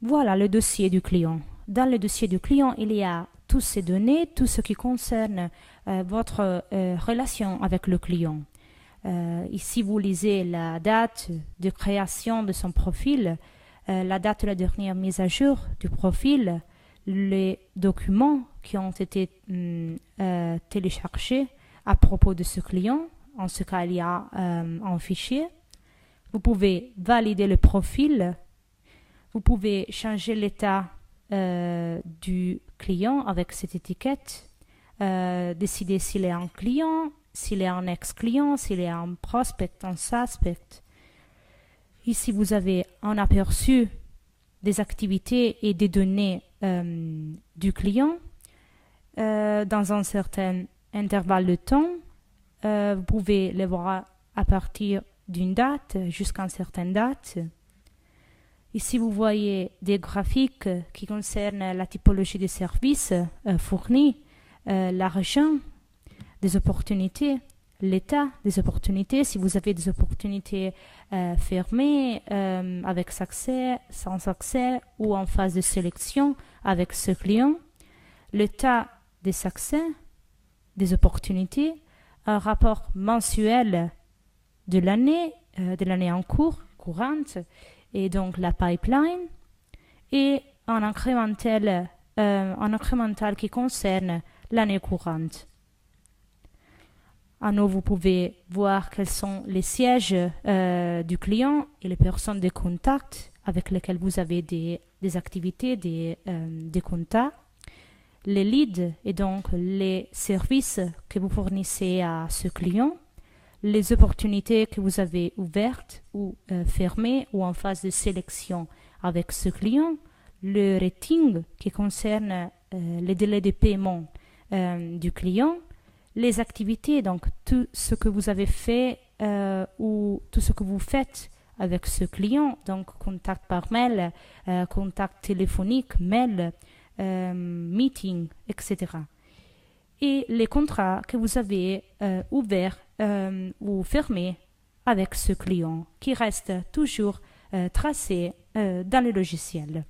Voilà le dossier du client. Dans le dossier du client, il y a toutes ces données, tout ce qui concerne votre relation avec le client. Ici, vous lisez la date de création de son profil, la date de la dernière mise à jour du profil, les documents qui ont été téléchargés à propos de ce client. En ce cas, il y a un fichier. Vous pouvez valider le profil. Vous pouvez changer l'état du client avec cette étiquette, décider s'il est un client, s'il est un ex-client, s'il est un prospect, un suspect. Ici, vous avez un aperçu des activités et des données du client dans un certain intervalle de temps. Vous pouvez les voir à partir d'une date jusqu'à une certaine date. Ici, vous voyez des graphiques qui concernent la typologie des services fournis, l'argent, des opportunités, l'état des opportunités, si vous avez des opportunités fermées, avec accès, sans accès ou en phase de sélection avec ce client, l'état des accès, des opportunités, un rapport mensuel de l'année en cours, courante, et donc la pipeline, et un incrémental qui concerne l'année courante. À nouveau, vous pouvez voir quels sont les sièges du client et les personnes de contact avec lesquelles vous avez des activités, des contacts, les leads et donc les services que vous fournissez à ce client, les opportunités que vous avez ouvertes ou fermées ou en phase de sélection avec ce client, le rating qui concerne les délais de paiement du client, les activités, donc tout ce que vous avez fait ou tout ce que vous faites avec ce client, donc contact par mail, contact téléphonique, mail, meeting, etc. Et les contrats que vous avez ouverts ou fermés avec ce client qui reste toujours tracé dans le logiciel.